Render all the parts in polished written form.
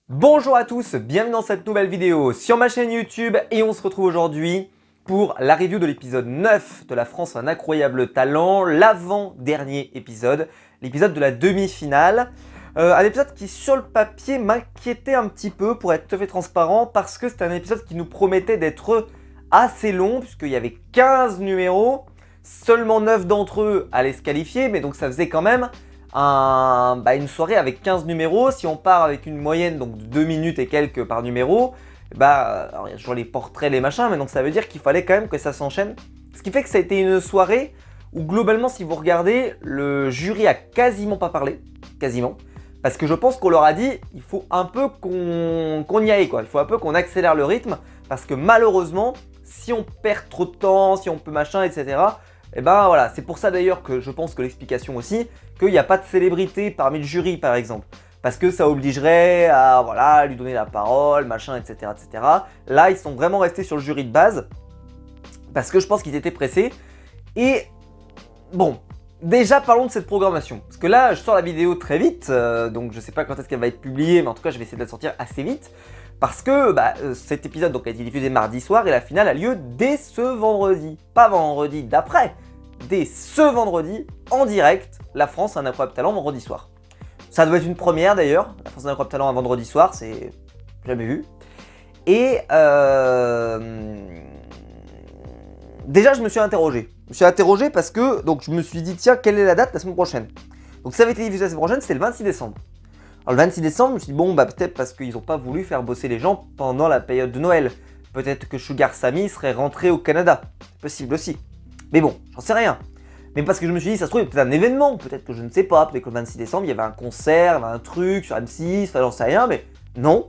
Bonjour à tous, bienvenue dans cette nouvelle vidéo sur ma chaîne YouTube et on se retrouve aujourd'hui pour la review de l'épisode 9 de La France a un incroyable talent, l'avant-dernier épisode, l'épisode de la demi-finale. Un épisode qui sur le papier m'inquiétait un petit peu pour être tout à fait transparent parce que c'était un épisode qui nous promettait d'être assez long puisqu'il y avait 15 numéros, seulement 9 d'entre eux allaient se qualifier mais donc ça faisait quand même une soirée avec 15 numéros. Si on part avec une moyenne donc de 2 minutes et quelques par numéro, alors il y a toujours les portraits, les machins, mais donc ça veut dire qu'il fallait quand même que ça s'enchaîne. Ce qui fait que ça a été une soirée où globalement, si vous regardez, le jury a quasiment pas parlé, quasiment. Parce que je pense qu'on leur a dit, il faut un peu qu'on y aille, quoi. Il faut un peu qu'on accélère le rythme, parce que malheureusement, si on perd trop de temps, si on peut machin, etc., voilà, c'est pour ça d'ailleurs que je pense que l'explication aussi, qu'il n'y a pas de célébrité parmi le jury par exemple. Parce que ça obligerait à voilà, lui donner la parole, machin, etc., etc. Là, ils sont vraiment restés sur le jury de base, parce que je pense qu'ils étaient pressés. Et bon, déjà parlons de cette programmation. Parce que là, je sors la vidéo très vite, donc je sais pas quand est-ce qu'elle va être publiée, mais en tout cas, je vais essayer de la sortir assez vite. Parce que cet épisode donc, a été diffusé mardi soir et la finale a lieu dès ce vendredi. Pas vendredi d'après, dès ce vendredi, en direct, La France a un incroyable talent vendredi soir. Ça doit être une première d'ailleurs, La France a un incroyable talent un vendredi soir, c'est jamais vu. Et déjà je me suis interrogé. Je me suis interrogé parce que donc, je me suis dit tiens, quelle est la date la semaine prochaine? Donc ça avait été diffusé la semaine prochaine, c'était le 26 décembre. Alors le 26 décembre, je me suis dit, bon, peut-être parce qu'ils n'ont pas voulu faire bosser les gens pendant la période de Noël. Peut-être que Sugar Sammy serait rentré au Canada. C'est possible aussi. Mais bon, j'en sais rien. Mais parce que je me suis dit, ça se trouve, il y a peut-être un événement. Peut-être que je ne sais pas. Peut-être que le 26 décembre, il y avait un concert, un truc sur M6, enfin, j'en sais rien, mais non.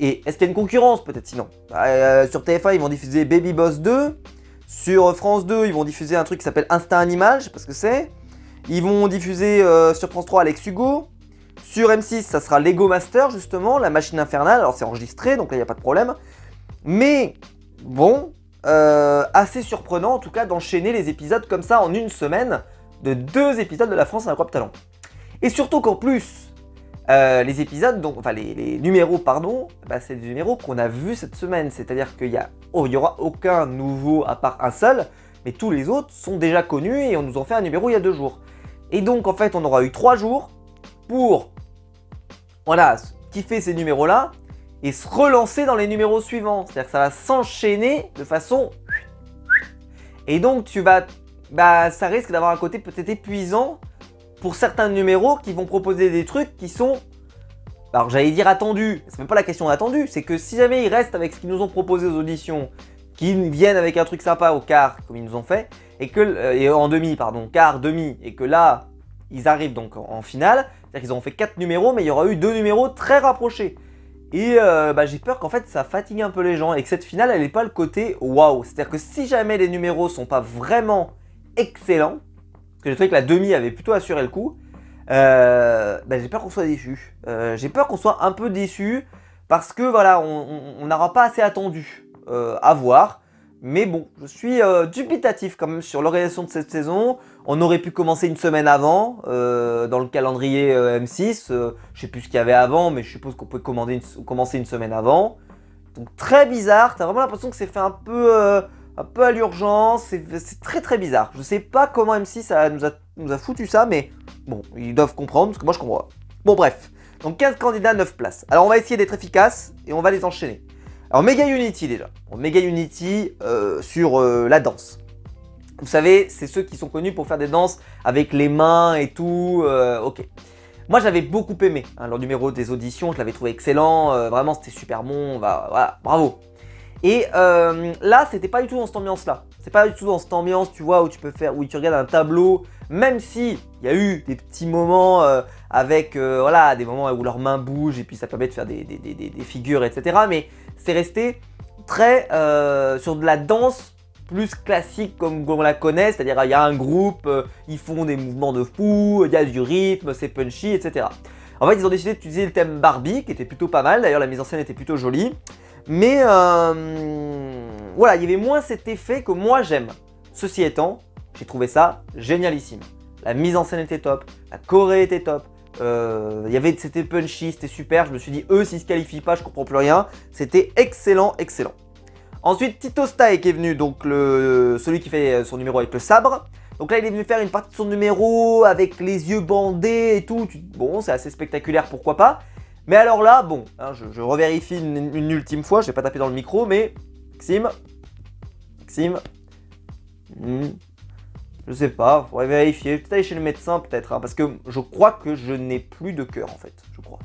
Et est-ce qu'il y a une concurrence peut-être sinon? Sur TF1, ils vont diffuser Baby Boss 2. Sur France 2, ils vont diffuser un truc qui s'appelle Instinct Animal, je sais pas ce que c'est. Ils vont diffuser sur France 3 Alex Hugo. Sur M6, ça sera Lego Master, justement, la machine infernale. Alors, c'est enregistré, donc là, il n'y a pas de problème. Mais, bon, assez surprenant, en tout cas, d'enchaîner les épisodes comme ça en une semaine de 2 épisodes de La France a un incroyable talent. Et surtout qu'en plus, les épisodes, donc, enfin, les numéros, pardon, c'est des numéros qu'on a vus cette semaine. C'est-à-dire qu'il y aura aucun nouveau à part un seul, mais tous les autres sont déjà connus et on nous en fait un numéro il y a 2 jours. Et donc, en fait, on aura eu 3 jours pour voilà, kiffer ces numéros-là et se relancer dans les numéros suivants. C'est-à-dire que ça va s'enchaîner de façon... Et donc, tu vas... ça risque d'avoir un côté peut-être épuisant pour certains numéros qui vont proposer des trucs qui sont... Alors, j'allais dire attendus. C'est même pas la question d'attendus. C'est que si jamais ils restent avec ce qu'ils nous ont proposé aux auditions, qu'ils viennent avec un truc sympa au quart, comme ils nous ont fait, et en demi, pardon, quart, demi, et que là, ils arrivent donc en finale... C'est-à-dire qu'ils ont fait 4 numéros, mais il y aura eu 2 numéros très rapprochés. Et j'ai peur qu'en fait ça fatigue un peu les gens et que cette finale elle n'ait pas le côté waouh. C'est-à-dire que si jamais les numéros sont pas vraiment excellents, parce que j'ai trouvé que la demi avait plutôt assuré le coup, j'ai peur qu'on soit déçu. J'ai peur qu'on soit un peu déçu parce que voilà, on n'aura pas assez attendu à voir. Mais bon, je suis dubitatif quand même sur l'organisation de cette saison. On aurait pu commencer une semaine avant dans le calendrier M6. Je sais plus ce qu'il y avait avant, mais je suppose qu'on peut commencer une semaine avant. Donc très bizarre, t'as vraiment l'impression que c'est fait un peu à l'urgence. C'est très très bizarre. Je sais pas comment M6 nous a foutu ça, mais bon, ils doivent comprendre, parce que moi je comprends. Bon bref, donc 15 candidats, 9 places. Alors on va essayer d'être efficace et on va les enchaîner. Alors Mega Unity déjà, Mega Unity sur la danse. Vous savez, c'est ceux qui sont connus pour faire des danses avec les mains et tout, ok. Moi j'avais beaucoup aimé leur numéro des auditions, je l'avais trouvé excellent, vraiment c'était super bon, voilà, bravo. Et là c'était pas du tout dans cette ambiance là, c'est pas du tout dans cette ambiance tu vois où tu regardes un tableau, même si il y a eu des petits moments avec voilà, des moments où leurs mains bougent et puis ça permet de faire des figures etc. Mais c'est resté très sur de la danse plus classique comme on la connaît, c'est-à-dire il y a un groupe, ils font des mouvements de fou, il y a du rythme, c'est punchy, etc. En fait, ils ont décidé d'utiliser le thème Barbie, qui était plutôt pas mal, d'ailleurs la mise en scène était plutôt jolie, mais voilà, il y avait moins cet effet que moi j'aime. Ceci étant, j'ai trouvé ça génialissime. La mise en scène était top, la choré était top, C'était punchy, c'était super. Je me suis dit, eux, s'ils se qualifient pas, je comprends plus rien. C'était excellent, excellent. Ensuite, Tito Style qui est venu, donc celui qui fait son numéro avec le sabre. Donc là, il est venu faire une partie de son numéro avec les yeux bandés et tout. Bon, c'est assez spectaculaire, pourquoi pas. Mais alors là, bon, hein, je revérifie une ultime fois. Je vais pas taper dans le micro, mais Maxime, je sais pas, faudrait vérifier. Peut-être aller chez le médecin, peut-être, hein, parce que je crois que je n'ai plus de cœur, en fait. Je crois.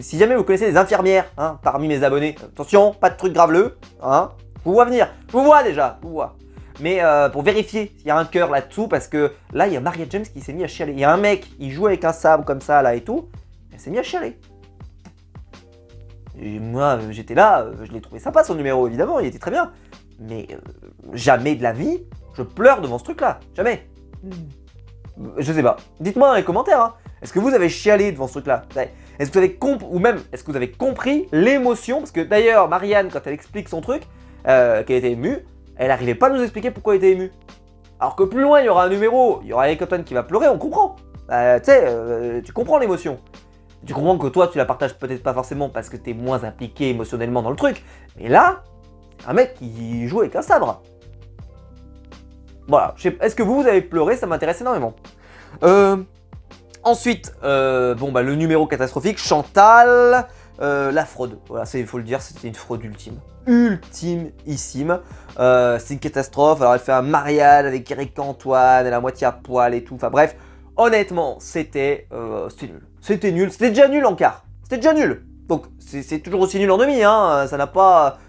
Si jamais vous connaissez des infirmières, hein, parmi mes abonnés, attention, pas de trucs graveleux, hein. Je vous vois venir, je vous vois déjà, je vous vois. Mais pour vérifier s'il y a un cœur là-dessous, parce que là, il y a Maria James qui s'est mis à chialer. Il y a un mec, il joue avec un sabre comme ça, là et tout, elle s'est mis à chialer. Et moi, j'étais là, je l'ai trouvé sympa son numéro, évidemment, il était très bien. Mais jamais de la vie, je pleure devant ce truc-là, jamais. Je sais pas. Dites-moi dans les commentaires, hein. Est-ce que vous avez chialé devant ce truc-là? Est-ce que vous avez ou même, est-ce que vous avez compris l'émotion? Parce que d'ailleurs, Marianne, quand elle explique son truc, qu'elle était émue, elle n'arrivait pas à nous expliquer pourquoi elle était émue. Alors que plus loin, il y aura un numéro, il y aura Eric Cotton qui va pleurer, on comprend. Tu comprends l'émotion. Tu comprends que toi, tu la partages peut-être pas forcément parce que tu es moins impliqué émotionnellement dans le truc. Mais là, un mec qui joue avec un sabre. Voilà. Est-ce que vous avez pleuré? Ça m'intéresse énormément. Ensuite, le numéro catastrophique, Chantal, la fraude. Voilà, il faut le dire, c'était une fraude ultime. Ultimissime. C'est une catastrophe. Alors, elle fait un mariage avec Eric Antoine, elle est à moitié à poil et tout. Enfin bref, honnêtement, c'était nul. C'était nul. C'était déjà nul en quart. C'était déjà nul. Donc, c'est toujours aussi nul en demi. Hein. Ça n'a pas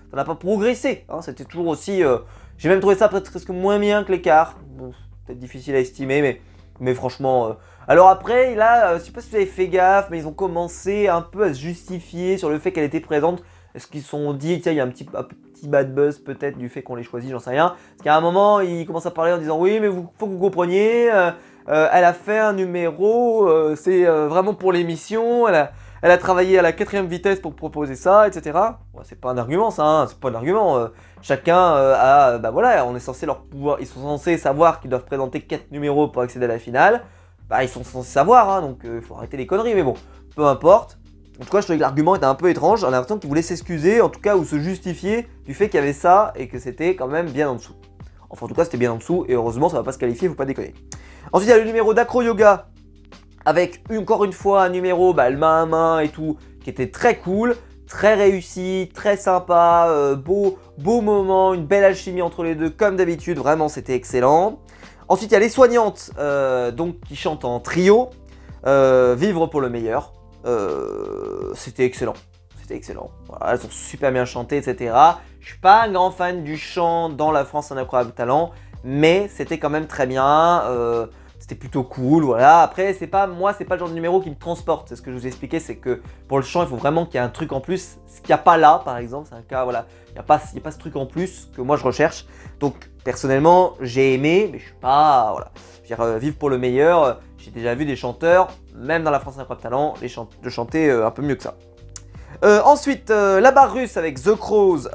progressé. Hein. C'était toujours aussi... J'ai même trouvé ça peut-être presque moins bien que les quarts. Bon, peut-être difficile à estimer, mais franchement... Alors après, là, je sais pas si vous avez fait gaffe, mais ils ont commencé un peu à se justifier sur le fait qu'elle était présente. Est-ce qu'ils se sont dit, tiens, il y a un petit bad buzz peut-être du fait qu'on les choisit, j'en sais rien. Parce qu'à un moment, ils commencent à parler en disant, oui, mais faut que vous compreniez, elle a fait un numéro, c'est vraiment pour l'émission, elle a travaillé à la 4e vitesse pour proposer ça, etc. Bon, c'est pas un argument ça, hein, c'est pas un argument. Chacun voilà, on est censé leur pouvoir, ils sont censés savoir qu'ils doivent présenter 4 numéros pour accéder à la finale. Bah, ils sont censés savoir, hein, donc il faut arrêter les conneries, mais bon, peu importe. En tout cas, je trouvais que l'argument était un peu étrange. On a l'impression qu'ils voulaient s'excuser, en tout cas, ou se justifier du fait qu'il y avait ça et que c'était quand même bien en dessous. Enfin, en tout cas, c'était bien en dessous et heureusement, ça va pas se qualifier, faut pas déconner. Ensuite, il y a le numéro d'Acro Yoga avec encore une fois un numéro, le main à main et tout, qui était très cool, très réussi, très sympa, beau moment, une belle alchimie entre les deux, comme d'habitude. Vraiment, c'était excellent. Ensuite, il y a les soignantes donc qui chantent en trio, Vivre pour le meilleur. C'était excellent. C'était excellent. Voilà, elles ont super bien chanté, etc. Je suis pas un grand fan du chant dans La France un incroyable talent, mais c'était quand même très bien. C'était plutôt cool, voilà. Après, c'est pas le genre de numéro qui me transporte. C'est ce que je vous ai expliqué, c'est que pour le chant, il faut vraiment qu'il y ait un truc en plus. Ce qu'il n'y a pas là, par exemple, c'est un cas, voilà. Il n'y a pas ce truc en plus que moi je recherche. Donc, personnellement, j'ai aimé, mais je suis pas, voilà. Je veux dire, vivre pour le meilleur. J'ai déjà vu des chanteurs, même dans La France incroyable talent, de chanter un peu mieux que ça. Ensuite, la barre russe avec The Crows.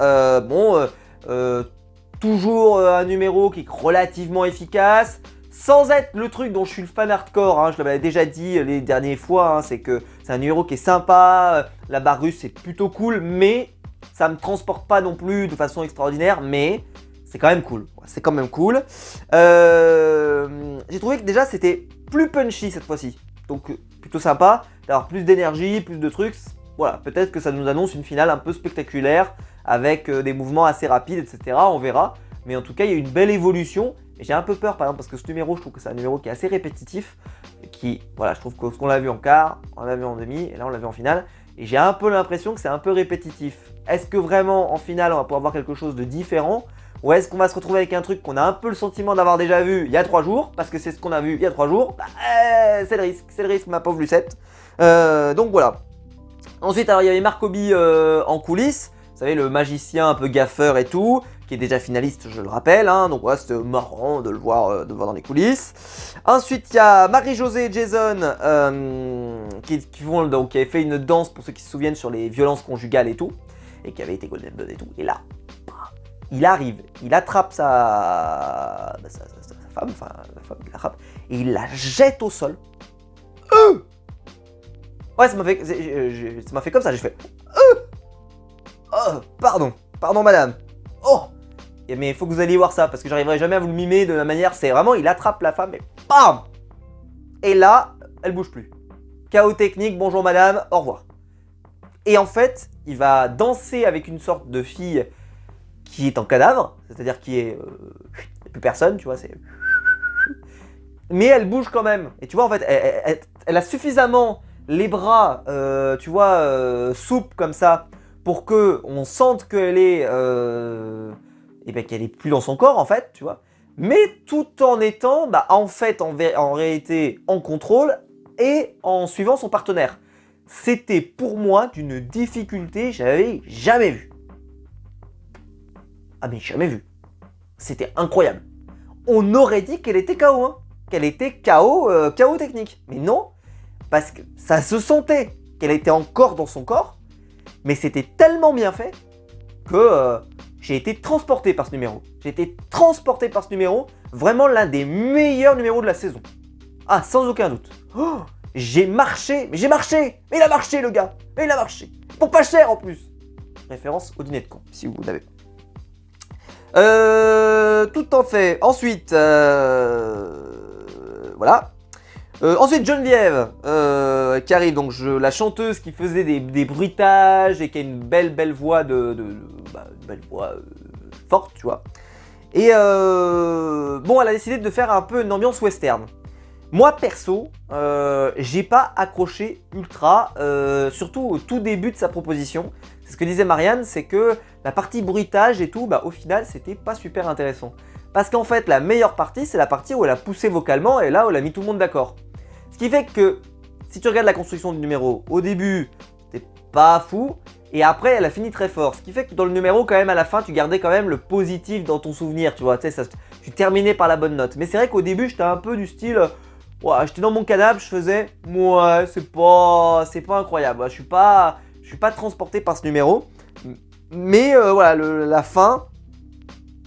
Toujours un numéro qui est relativement efficace. Sans être le truc dont je suis le fan hardcore, hein, je l'avais déjà dit les dernières fois, hein, c'est que c'est un numéro qui est sympa, la barre russe c'est plutôt cool, mais ça me transporte pas non plus de façon extraordinaire, mais c'est quand même cool. C'est quand même cool. J'ai trouvé que déjà c'était plus punchy cette fois-ci, donc plutôt sympa, d'avoir plus d'énergie, plus de trucs. Voilà, peut-être que ça nous annonce une finale un peu spectaculaire, avec des mouvements assez rapides, etc. On verra, mais en tout cas il y a une belle évolution. Et j'ai un peu peur par exemple parce que ce numéro, je trouve que c'est un numéro qui est assez répétitif, voilà, je trouve que ce qu'on l'a vu en quart, on l'a vu en demi, et là on l'a vu en finale, et j'ai un peu l'impression que c'est un peu répétitif. Est-ce que vraiment en finale on va pouvoir voir quelque chose de différent, ou est-ce qu'on va se retrouver avec un truc qu'on a un peu le sentiment d'avoir déjà vu il y a 3 jours, parce que c'est ce qu'on a vu il y a 3 jours, c'est le risque ma pauvre Lucette. Donc voilà. Ensuite, alors il y avait Marcoby en coulisses, vous savez, le magicien un peu gaffeur et tout, qui est déjà finaliste, je le rappelle, hein, donc voilà, c'était marrant de le voir dans les coulisses. Ensuite, il y a Marie-Josée et Jason qui avaient fait une danse, pour ceux qui se souviennent, sur les violences conjugales et tout, et qui avait été Golden Bud et tout. Et là, il arrive, il attrape sa femme, enfin la femme, il l'attrape, et il la jette au sol. Ouais, ça m'a fait comme ça, j'ai fait... Oh, pardon madame. Oh. Mais il faut que vous alliez voir ça, parce que j'arriverai jamais à vous le mimer de la manière... C'est vraiment, il attrape la femme et bam. Et là, elle bouge plus. Chaos technique, bonjour madame, au revoir. Et en fait, il va danser avec une sorte de fille qui est en cadavre, c'est-à-dire qui est... il n'y a plus personne, tu vois, c'est... Mais elle bouge quand même. Et tu vois, en fait, elle a suffisamment les bras, tu vois, souples comme ça, pour que on sente qu'elle est... et ben, qu'elle est plus dans son corps, en fait, tu vois. Mais tout en étant, bah, en fait, en réalité, en contrôle et en suivant son partenaire. C'était pour moi d'une difficulté que j'avais jamais vue. Ah mais jamais vu. C'était incroyable. On aurait dit qu'elle était KO, hein. Qu'elle était KO, KO technique. Mais non, parce que ça se sentait qu'elle était encore dans son corps, mais c'était tellement bien fait que j'ai été transporté par ce numéro. J'ai été transporté par ce numéro, vraiment l'un des meilleurs numéros de la saison. Ah, sans aucun doute. Oh, j'ai marché, mais il a marché le gars, il a marché. Pour pas cher en plus. Référence au dîner de con, si vous l'avez. Tout en fait. Ensuite, voilà. Ensuite, Geneviève qui arrive, donc la chanteuse qui faisait des bruitages et qui a une belle voix une belle voix forte, tu vois. Et bon, elle a décidé de faire un peu une ambiance western. Moi perso, j'ai pas accroché ultra, surtout au tout début de sa proposition. C'est ce que disait Marianne, c'est que la partie bruitage et tout, bah au final c'était pas super intéressant. Parce qu'en fait la meilleure partie c'est la partie où elle a poussé vocalement et là où elle a mis tout le monde d'accord. Ce qui fait que si tu regardes la construction du numéro, au début t'es pas fou et après elle a fini très fort. Ce qui fait que dans le numéro quand même à la fin tu gardais quand même le positif dans ton souvenir, tu vois, tu sais, tu terminais par la bonne note. Mais c'est vrai qu'au début j'étais un peu du style... Ouais, j'étais dans mon canapé, je faisais, ouais, c'est pas incroyable. Ouais, je suis pas transporté par ce numéro. Mais voilà, la fin,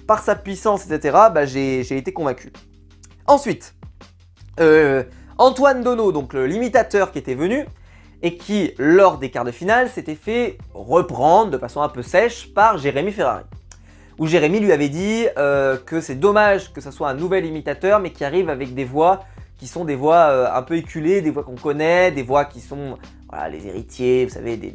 par sa puissance, etc., bah, j'ai été convaincu. Ensuite, Antoine Dono, donc l'imitateur qui était venu, et qui, lors des quarts de finale, s'était fait reprendre de façon un peu sèche par Jérémy Ferrari. Où Jérémy lui avait dit que c'est dommage que ce soit un nouvel imitateur, mais qui arrive avec des voix qui sont des voix un peu éculées, des voix qu'on connaît, des voix qui sont voilà, les héritiers, vous savez, des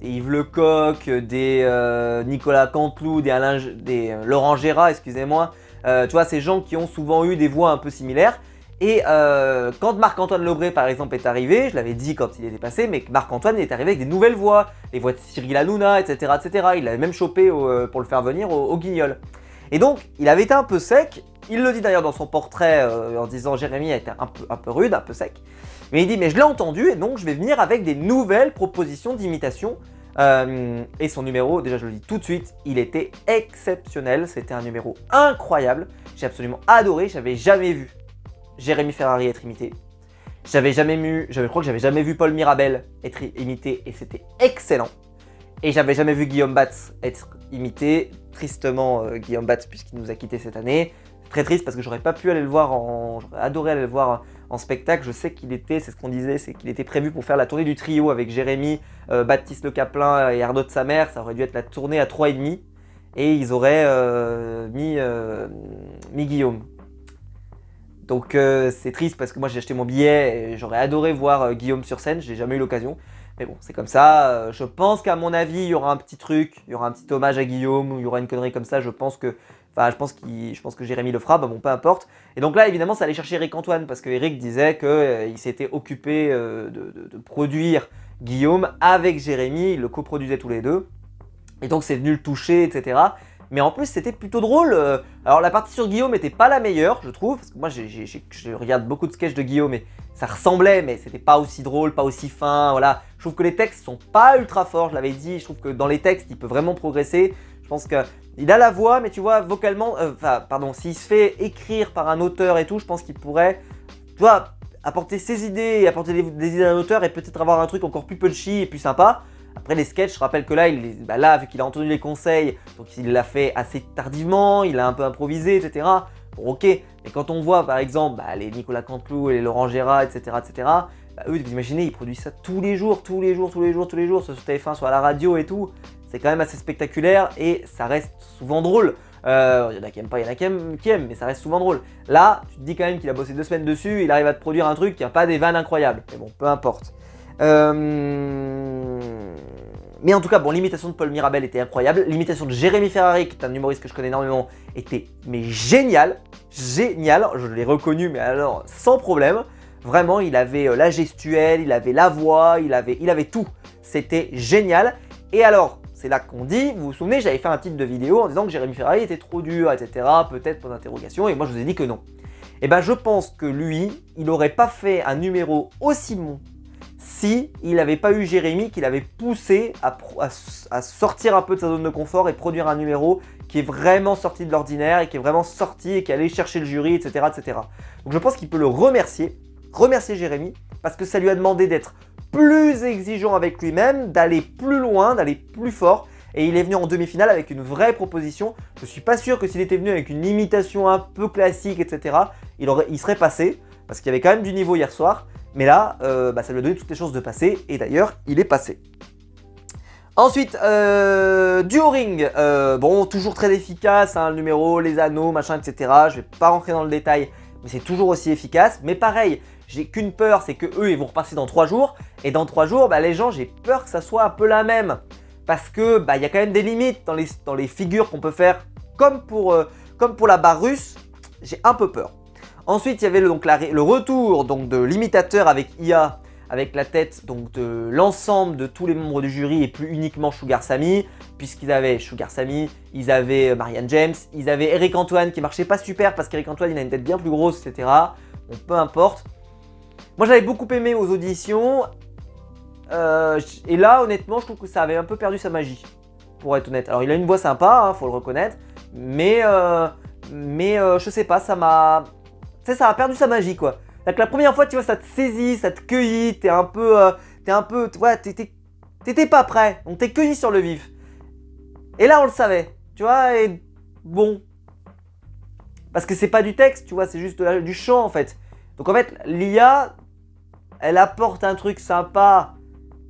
Yves Lecoq, des Nicolas Canteloup, des Laurent Gérard, excusez-moi. Tu vois, ces gens qui ont souvent eu des voix un peu similaires. Et quand Marc-Antoine Lebré, par exemple, est arrivé, je l'avais dit quand il était passé, mais Marc-Antoine est arrivé avec des nouvelles voix, les voix de Cyril Hanouna, etc., etc. Il l'avait même chopé pour le faire venir au Guignol. Et donc, il avait été un peu sec. Il le dit d'ailleurs dans son portrait en disant Jérémy a été un peu rude, un peu sec. Mais il dit mais je l'ai entendu et donc je vais venir avec des nouvelles propositions d'imitation. Et son numéro, déjà je le dis tout de suite, il était exceptionnel. C'était un numéro incroyable. J'ai absolument adoré. J'avais jamais vu Jérémy Ferrari être imité. Je crois que j'avais jamais vu Paul Mirabel être imité et c'était excellent. Et j'avais jamais vu Guillaume Batz être imité. Tristement, Guillaume Batz puisqu'il nous a quittés cette année. Très triste parce que j'aurais pas pu aller le voir j'aurais adoré aller le voir en spectacle. Je sais qu'il était, c'est ce qu'on disait, c'est qu'il était prévu pour faire la tournée du trio avec Jérémy, Baptiste Le Caplin et Arnaud de sa mère. Ça aurait dû être la tournée à 3,5 et ils auraient mis Guillaume. Donc c'est triste parce que moi j'ai acheté mon billet et j'aurais adoré voir Guillaume sur scène, j'ai jamais eu l'occasion. Mais bon, c'est comme ça. Je pense qu'à mon avis, il y aura un petit truc, il y aura un petit hommage à Guillaume, ou il y aura une connerie comme ça. Je pense que Jérémy le fera, bah bon, peu importe. Et donc là, évidemment, ça allait chercher Eric Antoine, parce que Eric disait qu'il s'était occupé de produire Guillaume avec Jérémy, ils le coproduisaient tous les deux. Et donc c'est venu le toucher, etc. Mais en plus, c'était plutôt drôle. Alors la partie sur Guillaume n'était pas la meilleure, je trouve, parce que moi, je regarde beaucoup de sketchs de Guillaume, et ça ressemblait, mais c'était pas aussi drôle, pas aussi fin, voilà. Je trouve que les textes sont pas ultra forts, je l'avais dit, je trouve que dans les textes, il peut vraiment progresser. Je pense qu'il a la voix, mais tu vois, vocalement, s'il se fait écrire par un auteur et tout, je pense qu'il pourrait, tu vois, apporter ses idées, apporter des idées d'un auteur et peut-être avoir un truc encore plus punchy et plus sympa. Après les sketchs, je rappelle que là, vu qu'il a entendu les conseils, donc il l'a fait assez tardivement, il a un peu improvisé, etc. Bon, ok, mais quand on voit par exemple les Nicolas Canteloup et les Laurent Gérard, etc., eux, vous imaginez, ils produisent ça tous les jours, sur TF1, sur la radio et tout. C'est quand même assez spectaculaire et ça reste souvent drôle. Il y en a qui aiment pas, il y en a qui aiment, mais ça reste souvent drôle. Là, tu te dis quand même qu'il a bossé 2 semaines dessus, il arrive à te produire un truc qui n'a pas des vannes incroyables. Mais bon, peu importe. Mais en tout cas, bon, l'imitation de Paul Mirabel était incroyable. L'imitation de Jérémy Ferrari, qui est un humoriste que je connais énormément, était mais génial. Génial, je l'ai reconnu, mais alors sans problème. Vraiment, il avait la gestuelle, il avait la voix, il avait tout. C'était génial. Et alors, c'est là qu'on dit, vous vous souvenez, j'avais fait un titre de vidéo en disant que Jérémy Ferrari était trop dur, etc. Peut-être pour d'interrogation, et moi je vous ai dit que non. Et ben je pense que lui, il n'aurait pas fait un numéro aussi bon si il n'avait pas eu Jérémy qui l'avait poussé à sortir un peu de sa zone de confort et produire un numéro qui est vraiment sorti de l'ordinaire et qui est vraiment sorti et qui allait chercher le jury, etc. Donc je pense qu'il peut le remercier Jérémy, parce que ça lui a demandé d'être plus exigeant avec lui-même, d'aller plus loin, d'aller plus fort. Et il est venu en demi-finale avec une vraie proposition. Je ne suis pas sûr que s'il était venu avec une imitation un peu classique, etc., il serait passé, parce qu'il y avait quand même du niveau hier soir. Mais là, ça lui a donné toutes les chances de passer, et d'ailleurs, il est passé. Ensuite, duo ring, bon, toujours très efficace, hein, le numéro, les anneaux, machin, etc. Je ne vais pas rentrer dans le détail, mais c'est toujours aussi efficace. Mais pareil, j'ai qu'une peur, c'est que eux, ils vont repasser dans 3 jours. Et dans 3 jours, les gens, j'ai peur que ça soit un peu la même. Parce que y a quand même des limites dans les figures qu'on peut faire, comme pour la barre russe. J'ai un peu peur. Ensuite, il y avait le retour donc, de l'imitateur avec IA, avec la tête donc, de l'ensemble de tous les membres du jury et plus uniquement Sugar Sammy, puisqu'ils avaient Sugar Sammy, ils avaient Marianne James, ils avaient Eric Antoine qui marchait pas super parce qu'Eric Antoine il a une tête bien plus grosse, etc. Bon, peu importe. Moi j'avais beaucoup aimé aux auditions et là honnêtement je trouve que ça avait un peu perdu sa magie, pour être honnête. Alors il a une voix sympa, hein, faut le reconnaître, mais je sais pas, ça m'a perdu sa magie quoi. Donc la première fois tu vois ça te saisit, ça te cueillit, t'étais pas prêt, donc t'es cueilli sur le vif. Et là on le savait, tu vois, et bon, parce que c'est pas du texte, tu vois, c'est juste du chant en fait. Donc en fait l'IA, elle apporte un truc sympa,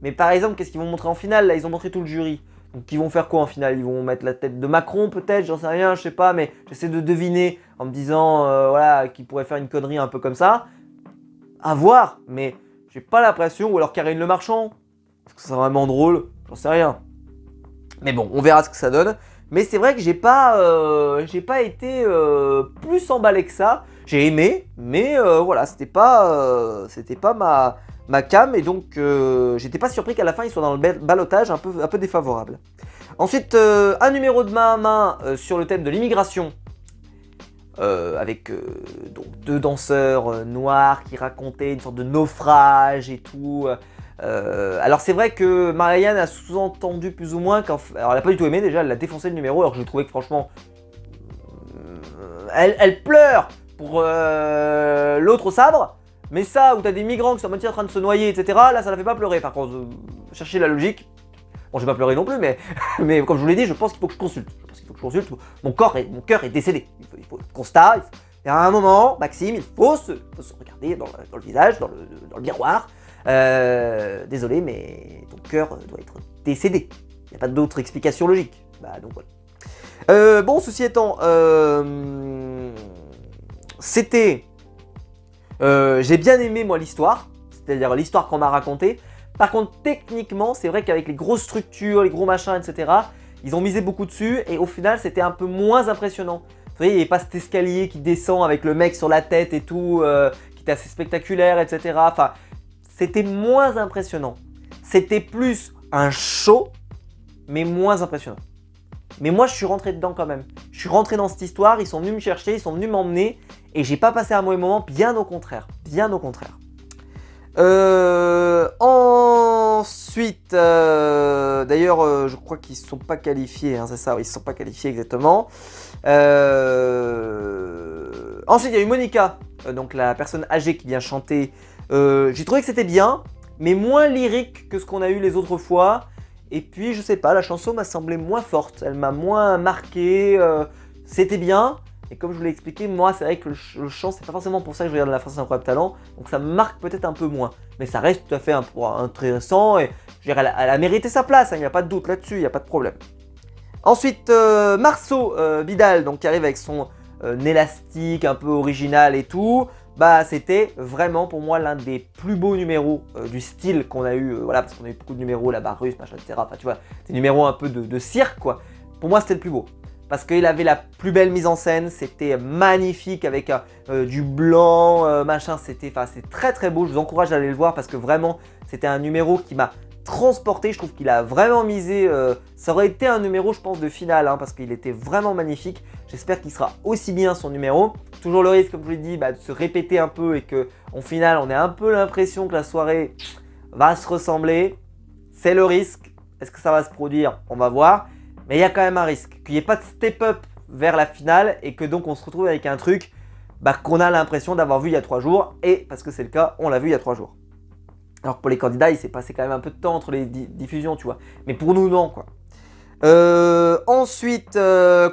mais par exemple qu'est-ce qu'ils vont montrer en finale? Là ils ont montré tout le jury. Donc ils vont faire quoi en finale? Ils vont mettre la tête de Macron peut-être, j'en sais rien, je sais pas, mais j'essaie de deviner en me disant voilà, qu'ils pourraient faire une connerie un peu comme ça. À voir, mais j'ai pas l'impression, ou alors Karine Le Marchand, est-ce que c'est vraiment drôle? J'en sais rien. Mais bon, on verra ce que ça donne. Mais c'est vrai que j'ai pas été plus emballé que ça. J'ai aimé, mais voilà, c'était pas ma cam, et donc j'étais pas surpris qu'à la fin il soit dans le ballottage un peu défavorable. Ensuite, un numéro de main à main sur le thème de l'immigration, avec donc 2 danseurs noirs qui racontaient une sorte de naufrage et tout. Alors c'est vrai que Marianne a sous-entendu plus ou moins alors elle n'a pas du tout aimé, déjà elle a défoncé le numéro, alors que je trouvais que franchement elle pleure pour l'autre au sabre. Mais ça, où t'as des migrants qui sont à moitié en train de se noyer, etc., là, ça la fait pas pleurer. Par contre, chercher la logique. Bon, je vais pas pleurer non plus, mais comme je vous l'ai dit, je pense qu'il faut que je consulte. Mon cœur est décédé. Il faut constat. Il y a un moment, Maxime, il faut se regarder dans le visage, dans le miroir. Désolé, mais ton cœur doit être décédé. Il n'y a pas d'autre explication logique. Donc voilà. Bon, ceci étant, c'était... j'ai bien aimé moi l'histoire, c'est-à-dire l'histoire qu'on m'a racontée. Par contre techniquement c'est vrai qu'avec les grosses structures, les gros machins, etc. ils ont misé beaucoup dessus et au final c'était un peu moins impressionnant. Vous voyez, il n'y avait pas cet escalier qui descend avec le mec sur la tête et tout, qui était assez spectaculaire, etc. Enfin, c'était moins impressionnant. C'était plus un show, mais moins impressionnant. Mais moi je suis rentré dedans quand même. Je suis rentré dans cette histoire, ils sont venus me chercher, ils sont venus m'emmener. Et j'ai pas passé un mauvais moment, bien au contraire. Bien au contraire. Ensuite, d'ailleurs, je crois qu'ils ne sont pas qualifiés, hein, c'est ça, oui, ils ne sont pas qualifiés exactement. Ensuite, il y a eu Monica, donc la personne âgée qui vient chanter. J'ai trouvé que c'était bien, mais moins lyrique que ce qu'on a eu les autres fois. Et puis, je sais pas, la chanson m'a semblé moins forte, elle m'a moins marqué. C'était bien. Et comme je vous l'ai expliqué, moi c'est vrai que le chant c'est pas forcément pour ça que je regarde La France Incroyable Talent. Donc ça me marque peut-être un peu moins. Mais ça reste tout à fait intéressant et je dirais, elle a mérité sa place, hein, il n'y a pas de doute là-dessus, il n'y a pas de problème. Ensuite, Marceau Vidal, donc qui arrive avec son élastique un peu original et tout. Bah c'était vraiment pour moi l'un des plus beaux numéros du style qu'on a eu, voilà, parce qu'on a eu beaucoup de numéros, la barre russe, machin, etc. Enfin tu vois, des numéros un peu de cirque quoi. Pour moi c'était le plus beau. Parce qu'il avait la plus belle mise en scène, c'était magnifique avec du blanc, machin, c'est très très beau. Je vous encourage à aller le voir parce que vraiment c'était un numéro qui m'a transporté. Je trouve qu'il a vraiment misé, ça aurait été un numéro je pense de finale hein, parce qu'il était vraiment magnifique. J'espère qu'il sera aussi bien son numéro. Toujours le risque comme je vous l'ai dit de se répéter un peu et qu'en finale on ait un peu l'impression que la soirée va se ressembler. C'est le risque. Est-ce que ça va se produire? On va voir. Mais il y a quand même un risque, qu'il n'y ait pas de step-up vers la finale et que donc on se retrouve avec un truc qu'on a l'impression d'avoir vu il y a 3 jours. Et parce que c'est le cas, on l'a vu il y a 3 jours. Alors que pour les candidats, il s'est passé quand même un peu de temps entre les diffusions, tu vois. Mais pour nous, non, quoi. Ensuite,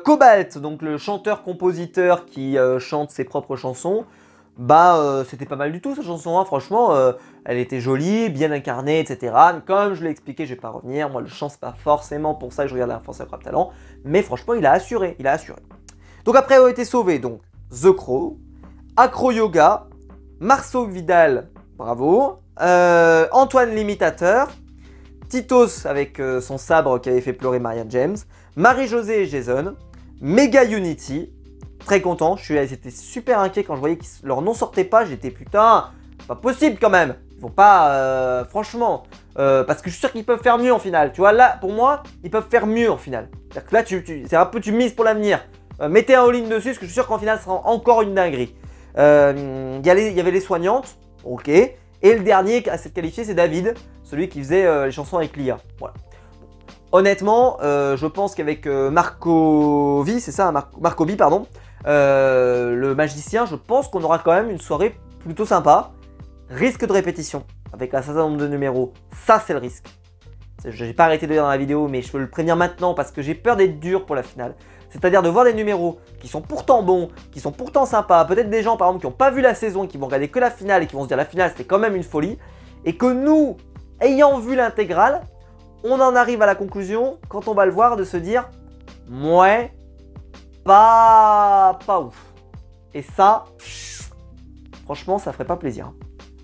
Cobalt, donc le chanteur-compositeur qui chante ses propres chansons. C'était pas mal du tout, cette chanson, hein. Franchement, elle était jolie, bien incarnée, etc. Mais comme je l'ai expliqué, je vais pas revenir. Moi, le chant, c'est pas forcément pour ça que je regarde La France Incroyable Talent. Mais franchement, il a assuré, Donc après, ont été sauvés, donc, The Crow, Acro Yoga, Marceau Vidal, bravo, Antoine L'Imitateur, Titos avec son sabre qui avait fait pleurer Marianne James, Marie-Josée et Jason, Mega Unity, très content, j'étais super inquiet quand je voyais que leur nom sortait pas, j'étais putain, pas possible quand même, ils vont pas, franchement, parce que je suis sûr qu'ils peuvent faire mieux en finale, tu vois, là, pour moi, ils peuvent faire mieux en finale, c'est-à-dire que là, c'est un peu, tu mises pour l'avenir, mettez un all-in dessus, parce que je suis sûr qu'en finale, ce sera encore une dinguerie. Il y avait les soignantes, ok, et le dernier à s'être qualifié, c'est David, celui qui faisait les chansons avec l'IA, voilà. Honnêtement, je pense qu'avec Marcovi, c'est ça, Marcovi, pardon, le magicien, je pense qu'on aura quand même une soirée plutôt sympa. Risque de répétition, avec un certain nombre de numéros, ça c'est le risque. Je n'ai pas arrêté de le dire dans la vidéo, mais je veux le prévenir maintenant parce que j'ai peur d'être dur pour la finale. C'est-à-dire de voir des numéros qui sont pourtant bons, qui sont pourtant sympas, peut-être des gens par exemple qui n'ont pas vu la saison et qui vont regarder que la finale et qui vont se dire la finale c'était quand même une folie, et que nous, ayant vu l'intégrale, on en arrive à la conclusion, quand on va le voir, de se dire « ouais, pas ouf ». Et ça, franchement, ça ferait pas plaisir.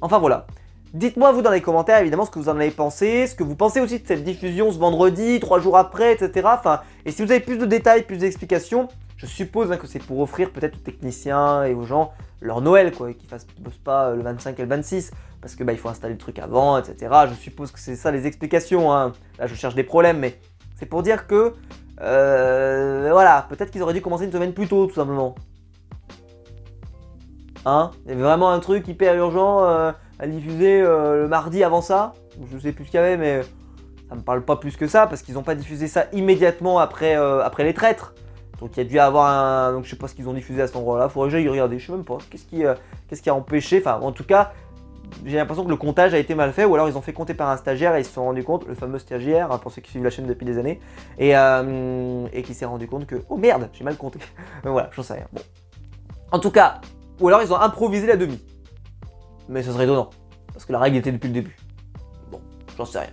Enfin voilà. Dites-moi vous dans les commentaires évidemment ce que vous en avez pensé, ce que vous pensez aussi de cette diffusion ce vendredi, 3 jours après, etc. Enfin, et si vous avez plus de détails, plus d'explications, je suppose que c'est pour offrir peut-être aux techniciens et aux gens leur Noël, quoi, et qu'ils ne bossent pas le 25 et le 26, parce que il faut installer le truc avant, etc. Je suppose que c'est ça les explications, hein. Là je cherche des problèmes, mais c'est pour dire que, voilà, peut-être qu'ils auraient dû commencer une semaine plus tôt, tout simplement. Hein? Il y avait vraiment un truc hyper urgent à diffuser le mardi avant ça. Je sais plus ce qu'il y avait, mais ça me parle pas plus que ça, parce qu'ils n'ont pas diffusé ça immédiatement après les traîtres. Donc il y a dû avoir un... Donc je sais pas ce qu'ils ont diffusé à cet endroit-là, faudrait que j'aille regarder, je sais même pas. Qu'est-ce qui a empêché... Enfin en tout cas, j'ai l'impression que le comptage a été mal fait, ou alors ils ont fait compter par un stagiaire et ils se sont rendus compte, le fameux stagiaire, hein, pour ceux qui suivent la chaîne depuis des années, et qui s'est rendu compte que... Oh merde, j'ai mal compté. Mais voilà, j'en sais rien. Bon. En tout cas, ou alors ils ont improvisé la demi. Mais ce serait étonnant, parce que la règle était depuis le début. Bon, j'en sais rien.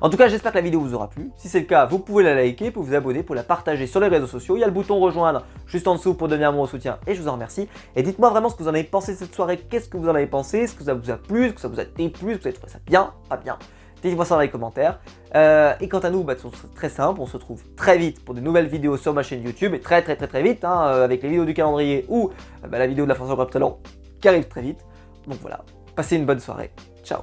En tout cas, j'espère que la vidéo vous aura plu. Si c'est le cas, vous pouvez la liker, vous pouvez vous abonner, pour la partager sur les réseaux sociaux. Il y a le bouton rejoindre juste en dessous pour donner un mot au soutien et je vous en remercie. Et dites-moi vraiment ce que vous en avez pensé de cette soirée, qu'est-ce que vous en avez pensé, est-ce que ça vous a plu, est-ce que ça vous a déplu, est-ce que vous avez trouvé ça bien, pas bien. Dites-moi ça dans les commentaires. Et quant à nous, c'est très simple, on se retrouve très vite pour de nouvelles vidéos sur ma chaîne YouTube, et très vite, hein, avec les vidéos du calendrier ou la vidéo de la France Incroyable Talent qui arrive très vite. Donc voilà, passez une bonne soirée. Ciao.